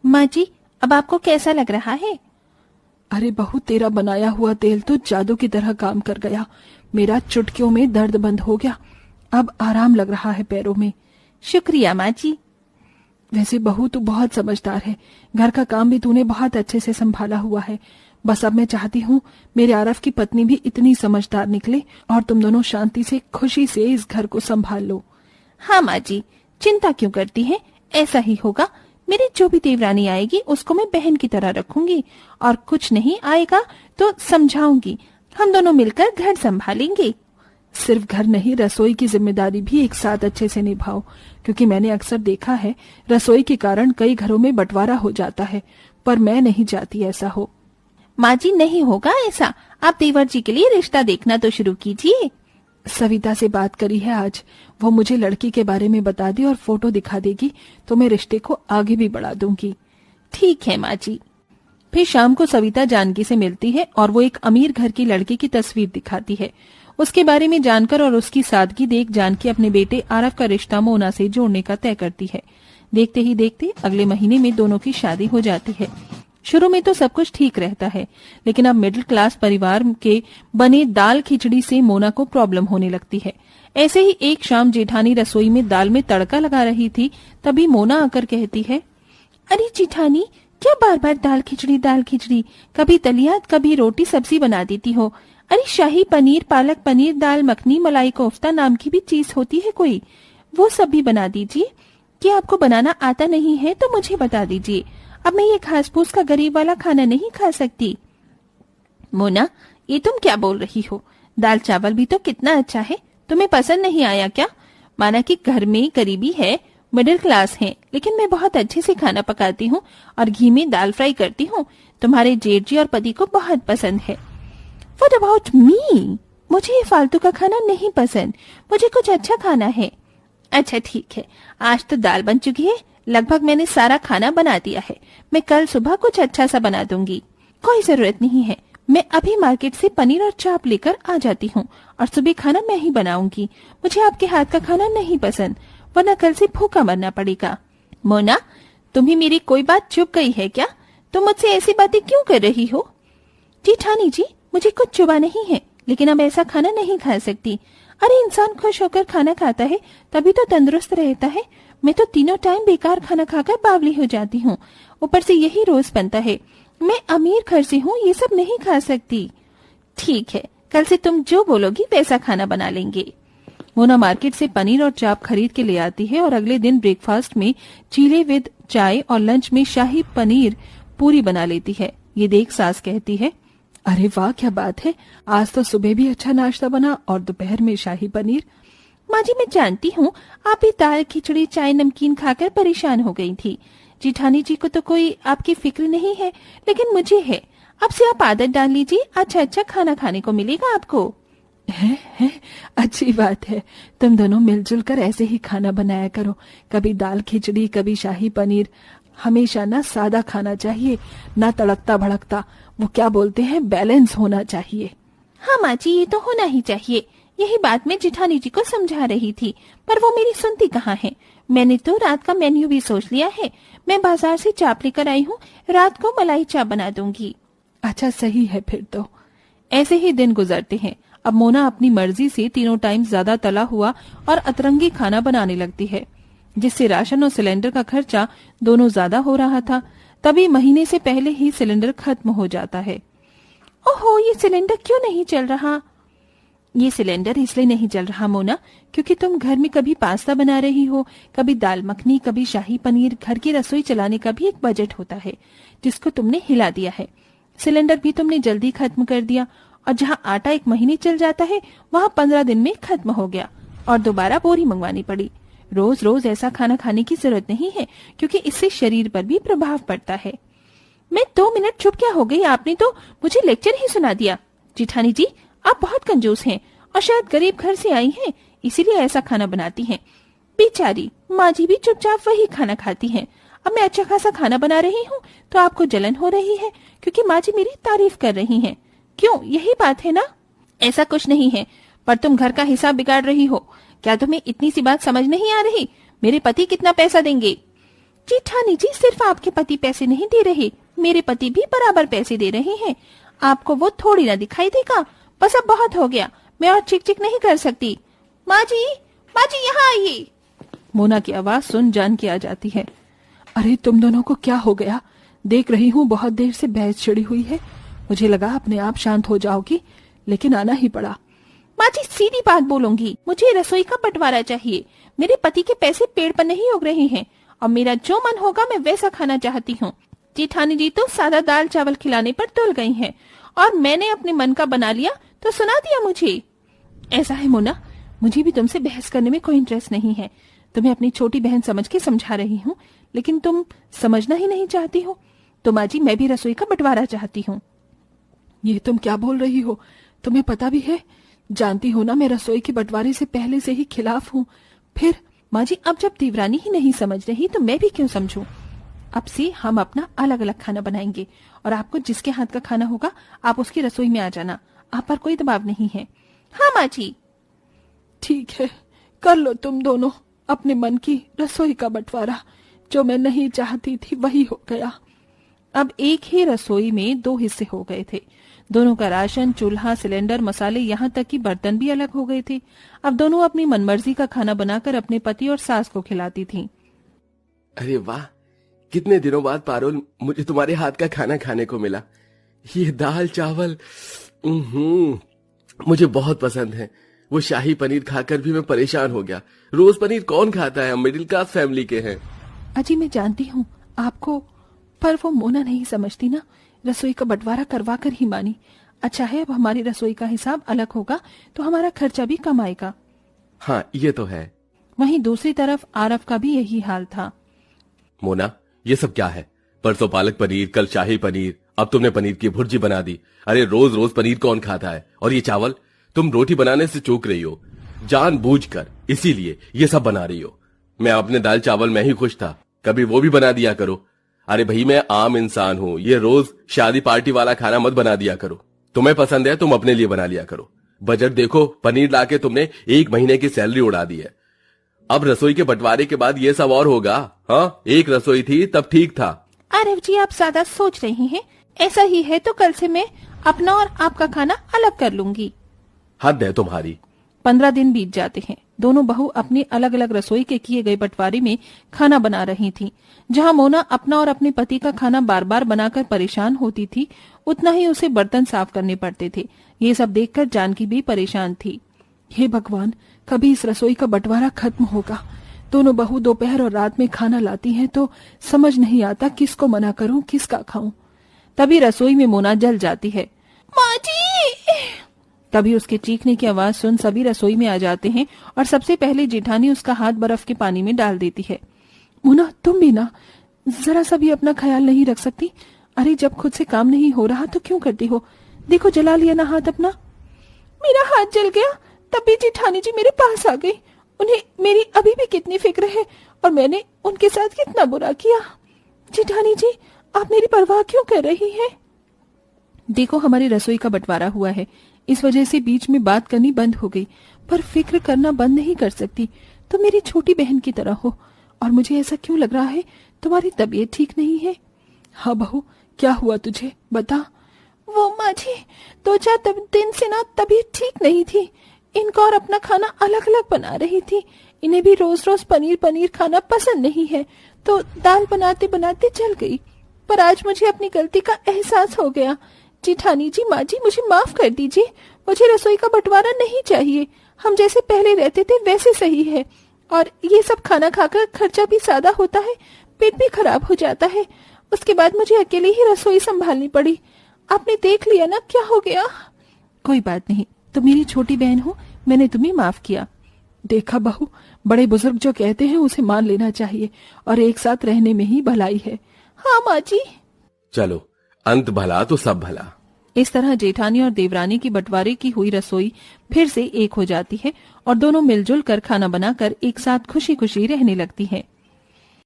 माँ जी, अब आपको कैसा लग रहा है? अरे बहू, तेरा बनाया हुआ तेल तो जादू की तरह काम कर गया। मेरा चुटकियों में दर्द बंद हो गया। अब आराम लग रहा है पैरों में। शुक्रिया माँ जी। वैसे बहू, तू बहुत समझदार है। घर का काम भी तूने बहुत अच्छे से संभाला हुआ है। बस अब मैं चाहती हूँ मेरे आरफ की पत्नी भी इतनी समझदार निकले और तुम दोनों शांति से खुशी से इस घर को संभाल लो। हाँ माँ जी, चिंता क्यों करती हैं? ऐसा ही होगा। मेरी जो भी देवरानी आएगी उसको मैं बहन की तरह रखूंगी, और कुछ नहीं आएगा तो समझाऊंगी। हम दोनों मिलकर घर संभालेंगे। सिर्फ घर नहीं, रसोई की जिम्मेदारी भी एक साथ अच्छे से निभाओ, क्योंकि मैंने अक्सर देखा है रसोई के कारण कई घरों में बंटवारा हो जाता है, पर मैं नहीं चाहती ऐसा हो। माँ जी, नहीं होगा ऐसा। आप देवर जी के लिए रिश्ता देखना तो शुरू कीजिए। सविता से बात करी है आज। वो मुझे लड़की के बारे में बता दी और फोटो दिखा देगी तो मैं रिश्ते को आगे भी बढ़ा दूंगी। ठीक है माँ जी। फिर शाम को सविता जानकी से मिलती है और वो एक अमीर घर की लड़की की तस्वीर दिखाती है। उसके बारे में जानकर और उसकी सादगी देख जानकी अपने बेटे आरव का रिश्ता मोना से जोड़ने का तय करती है। देखते ही देखते अगले महीने में दोनों की शादी हो जाती है। शुरू में तो सब कुछ ठीक रहता है, लेकिन अब मिडिल क्लास परिवार के बने दाल खिचड़ी से मोना को प्रॉब्लम होने लगती है। ऐसे ही एक शाम जेठानी रसोई में दाल में तड़का लगा रही थी, तभी मोना आकर कहती है, अरे जेठानी, क्या बार बार दाल खिचड़ी, कभी दलिया कभी रोटी सब्जी बना देती हो। अरे शाही पनीर, पालक पनीर, दाल मखनी, मलाई कोफ्ता नाम की भी चीज होती है कोई, वो सब भी बना दीजिए। क्या आपको बनाना आता नहीं है तो मुझे बता दीजिए। अब मैं ये घास फूस का गरीब वाला खाना नहीं खा सकती। मोना, ये तुम क्या बोल रही हो? दाल चावल भी तो कितना अच्छा है, तुम्हें पसंद नहीं आया क्या? माना कि घर में गरीबी है, मिडिल क्लास है, लेकिन मैं बहुत अच्छे से खाना पकाती हूँ और घी में दाल फ्राई करती हूँ। तुम्हारे जेठ जी और पति को बहुत पसंद है। What about me? मुझे ये फालतू का खाना नहीं पसंद, मुझे कुछ अच्छा खाना है। अच्छा ठीक है, आज तो दाल बन चुकी है, लगभग मैंने सारा खाना बना दिया है। मैं कल सुबह कुछ अच्छा सा बना दूंगी। कोई जरूरत नहीं है, मैं अभी मार्केट से पनीर और चाप लेकर आ जाती हूँ और सुबह खाना मैं ही बनाऊंगी। मुझे आपके हाथ का खाना नहीं पसंद, वरना कल से भूखा मरना पड़ेगा। मोना, तुम्हें मेरी कोई बात चुप गई है क्या? तुम मुझसे ऐसी बातें क्यों कर रही हो? जेठानी जी, मुझे कुछ चुभा नहीं है, लेकिन अब ऐसा खाना नहीं खा सकती। अरे इंसान खुश होकर खाना खाता है तभी तो तंदुरुस्त रहता है। मैं तो तीनों टाइम बेकार खाना खाकर बावली हो जाती हूँ, ऊपर से यही रोज बनता है। मैं अमीर घर से हूँ, ये सब नहीं खा सकती। ठीक है, कल से तुम जो बोलोगी वैसा खाना बना लेंगे। मोना मार्केट से पनीर और चाप खरीद के ले आती है और अगले दिन ब्रेकफास्ट में चीले विद चाय और लंच में शाही पनीर पूरी बना लेती है। ये देख सास कहती है, अरे वाह, क्या बात है, आज तो सुबह भी अच्छा नाश्ता बना और दोपहर में शाही पनीर। माँ जी, मैं जानती हूँ आप भी दाल खिचड़ी चाय नमकीन खाकर परेशान हो गई थी। जेठानी जी को तो कोई आपकी फिक्र नहीं है, लेकिन मुझे है। अब से आप आदत डाल लीजिए, अच्छा अच्छा खाना खाने को मिलेगा आपको। है, अच्छी बात है। तुम दोनों मिलजुल कर ऐसे ही खाना बनाया करो, कभी दाल खिचड़ी कभी शाही पनीर। हमेशा ना सादा खाना चाहिए, ना तड़कता भड़कता। वो क्या बोलते हैं, बैलेंस होना चाहिए। हाँ माँ जी, ये तो होना ही चाहिए। यही बात मैं जेठानी जी को समझा रही थी, पर वो मेरी सुनती कहाँ है। मैंने तो रात का मेन्यू भी सोच लिया है। मैं बाजार से चाप लेकर आई हूँ, रात को मलाई चाप बना दूंगी। अच्छा सही है फिर तो। ऐसे ही दिन गुजरते हैं। अब मोना अपनी मर्जी से तीनों टाइम ज्यादा तला हुआ और अतरंगी खाना बनाने लगती है, जिससे राशन और सिलेंडर का खर्चा दोनों ज्यादा हो रहा था। तभी महीने से पहले ही सिलेंडर खत्म हो जाता है। ओहो, ये सिलेंडर क्यों नहीं चल रहा? ये सिलेंडर इसलिए नहीं चल रहा मोना, क्योंकि तुम घर में कभी पास्ता बना रही हो, कभी दाल मखनी, कभी शाही पनीर। घर की रसोई चलाने का भी एक बजट होता है, जिसको तुमने हिला दिया है। सिलेंडर भी तुमने जल्दी खत्म कर दिया, और जहाँ आटा 1 महीने चल जाता है वहाँ 15 दिन में खत्म हो गया और दोबारा बोरी मंगवानी पड़ी। रोज रोज ऐसा खाना खाने की जरूरत नहीं है, क्योंकि इससे शरीर पर भी प्रभाव पड़ता है। मैं 2 मिनट चुप क्या हो गई, आपने तो मुझे लेक्चर ही सुना दिया। जेठानी जी, आप बहुत कंजूस हैं और शायद गरीब घर से आई हैं, इसीलिए ऐसा खाना बनाती हैं। बेचारी माँ जी भी चुपचाप वही खाना खाती हैं। अब मैं अच्छा खासा खाना बना रही हूँ तो आपको जलन हो रही है, क्योंकि माँ जी मेरी तारीफ कर रही हैं। क्यों, यही बात है ना? ऐसा कुछ नहीं है, पर तुम घर का हिसाब बिगाड़ रही हो। क्या तुम्हें इतनी सी बात समझ नहीं आ रही? मेरे पति कितना पैसा देंगे? जेठानी जी, सिर्फ आपके पति पैसे नहीं दे रहे, मेरे पति भी बराबर पैसे दे रहे हैं। आपको वो थोड़ी ना दिखाई देगा। बस अब बहुत हो गया, मैं और चिक चिक नहीं कर सकती। माँ जी यहाँ आइए। मोना की आवाज सुन जानकी आ जाती है। अरे तुम दोनों को क्या हो गया? देख रही हूँ बहुत देर से बहस छिड़ी हुई है। मुझे लगा अपने आप शांत हो जाओगी, लेकिन आना ही पड़ा। माँ जी, सीधी बात बोलूंगी, मुझे रसोई का बंटवारा चाहिए। मेरे पति के पैसे पेड़ पर नहीं उग रहे हैं और मेरा जो मन होगा मैं वैसा खाना चाहती हूँ। जेठानी जी तो सादा दाल चावल खिलाने पर तुल गई हैं और मैंने अपने मन का बना लिया तो सुना दिया मुझे। ऐसा है मोना, मुझे भी तुमसे बहस करने में कोई इंटरेस्ट नहीं है। तुम्हें अपनी छोटी बहन समझ के समझा रही हूँ, लेकिन तुम समझना ही नहीं चाहती हो। तो माँ जी, मैं भी रसोई का बंटवारा चाहती हूँ। ये तुम क्या बोल रही हो? तुम्हें पता भी है, जानती हो ना मैं रसोई के बंटवारे से पहले से ही खिलाफ हूँ। फिर माँ जी, अब जब देवरानी ही नहीं समझ रही तो मैं भी क्यों समझूं? अब से हम अपना अलग अलग खाना बनाएंगे और आपको जिसके हाथ का खाना होगा आप उसकी रसोई में आ जाना। आप पर कोई दबाव नहीं है। हाँ माँ जी। ठीक है, कर लो तुम दोनों अपने मन की रसोई का बंटवारा। जो मैं नहीं चाहती थी वही हो गया। अब एक ही रसोई में दो हिस्से हो गए थे। दोनों का राशन, चूल्हा, सिलेंडर, मसाले, यहाँ तक कि बर्तन भी अलग हो गए थे। अब दोनों अपनी मनमर्जी का खाना बनाकर अपने पति और सास को खिलाती थीं। अरे वाह, कितने दिनों बाद पारुल मुझे तुम्हारे हाथ का खाना खाने को मिला। ये दाल चावल मुझे बहुत पसंद है। वो शाही पनीर खाकर भी मैं परेशान हो गया। रोज पनीर कौन खाता है? हम मिडिल क्लास फैमिली के हैं। अजी मैं जानती हूँ आपको, पर वो मोना नहीं समझती ना। रसोई का बंटवारा करवा कर ही मानी। अच्छा है, अब हमारी रसोई का हिसाब अलग होगा तो हमारा खर्चा भी कम आएगा। हाँ ये तो है। वहीं दूसरी तरफ आरव का भी यही हाल था। मोना, ये सब क्या है? परसों पालक पनीर, कल शाही पनीर, अब तुमने पनीर की भुर्जी बना दी। अरे रोज रोज पनीर कौन खाता है? और ये चावल, तुम रोटी बनाने से चूक रही हो जानबूझकर, इसीलिए ये सब बना रही हो। मैं अपने दाल चावल में ही खुश था, कभी वो भी बना दिया करो। अरे भाई, मैं आम इंसान हूँ, ये रोज शादी पार्टी वाला खाना मत बना दिया करो। तुम्हें पसंद है तुम अपने लिए बना लिया करो। बजट देखो, पनीर लाके तुमने 1 महीने की सैलरी उड़ा दी है। अब रसोई के बंटवारे के बाद ये सब और होगा। हाँ, एक रसोई थी तब ठीक था। आरव जी, आप ज्यादा सोच रही हैं। ऐसा ही है तो कल से मैं अपना और आपका खाना अलग कर लूंगी। हद है तुम्हारी। 15 दिन बीत जाते हैं। दोनों बहू अपनी अलग अलग रसोई के किए गए बंटवारे में खाना बना रही थीं। जहां मोना अपना और अपने पति का खाना बार बार बनाकर परेशान होती थी, उतना ही उसे बर्तन साफ करने पड़ते थे। ये सब देखकर जानकी भी परेशान थी। हे भगवान, कभी इस रसोई का बंटवारा खत्म होगा। दोनों बहू दोपहर और रात में खाना लाती हैं तो समझ नहीं आता किसको मना करूं, किसका खाऊं। तभी रसोई में मोना जल जाती है। माँ जी! तभी उसके चीखने की आवाज सुन सभी रसोई में आ जाते हैं और सबसे पहले जेठानी उसका हाथ बर्फ के पानी में डाल देती है। मोना, तुम भी ना जरा सा भी अपना ख्याल नहीं रख सकती? अरे जब खुद से काम नहीं हो रहा तो क्यों करती हो? देखो, जला लिया ना हाथ अपना। मेरा हाथ जल गया तभी जेठानी जी मेरे पास आ गई। उन्हें मेरी अभी भी कितनी फिक्र है और मैंने उनके साथ कितना बुरा किया। जेठानी जी, आप मेरी परवाह क्यों कर रही हैं? देखो, हमारी रसोई का बंटवारा हुआ है, इस वजह से बीच में बात करनी बंद हो गई, पर फिक्र करना बंद नहीं कर सकती। तुम मेरी छोटी बहन की तरह हो और मुझे ऐसा क्यों लग रहा है तुम्हारी तबीयत ठीक नहीं है। हाँ बहू, क्या हुआ तुझे, बता। वो माँ जी, 2-4 दिन से ना तबीयत ठीक नहीं थी। इनका और अपना खाना अलग अलग बना रही थी। इन्हें भी रोज रोज पनीर खाना पसंद नहीं है, तो दाल बनाते बनाते जल गई। पर आज मुझे अपनी गलती का एहसास हो गया। जेठानी जी, माँ जी, मुझे माफ कर दीजिए। मुझे रसोई का बंटवारा नहीं चाहिए। हम जैसे पहले रहते थे वैसे सही है। और ये सब खाना खाकर खर्चा भी ज्यादा होता है, पेट भी खराब हो जाता है। उसके बाद मुझे अकेले ही रसोई संभालनी पड़ी। आपने देख लिया ना क्या हो गया। कोई बात नहीं, तुम मेरी छोटी बहन हो, मैंने तुम्हें माफ किया। देखा बहू, बड़े बुजुर्ग जो कहते हैं उसे मान लेना चाहिए और एक साथ रहने में ही भलाई है। हाँ माँ जी। चलो, अंत भला तो सब भला। इस तरह जेठानी और देवरानी की बंटवारे की हुई रसोई फिर से एक हो जाती है और दोनों मिलजुल कर खाना बनाकर एक साथ खुशी खुशी रहने लगती हैं।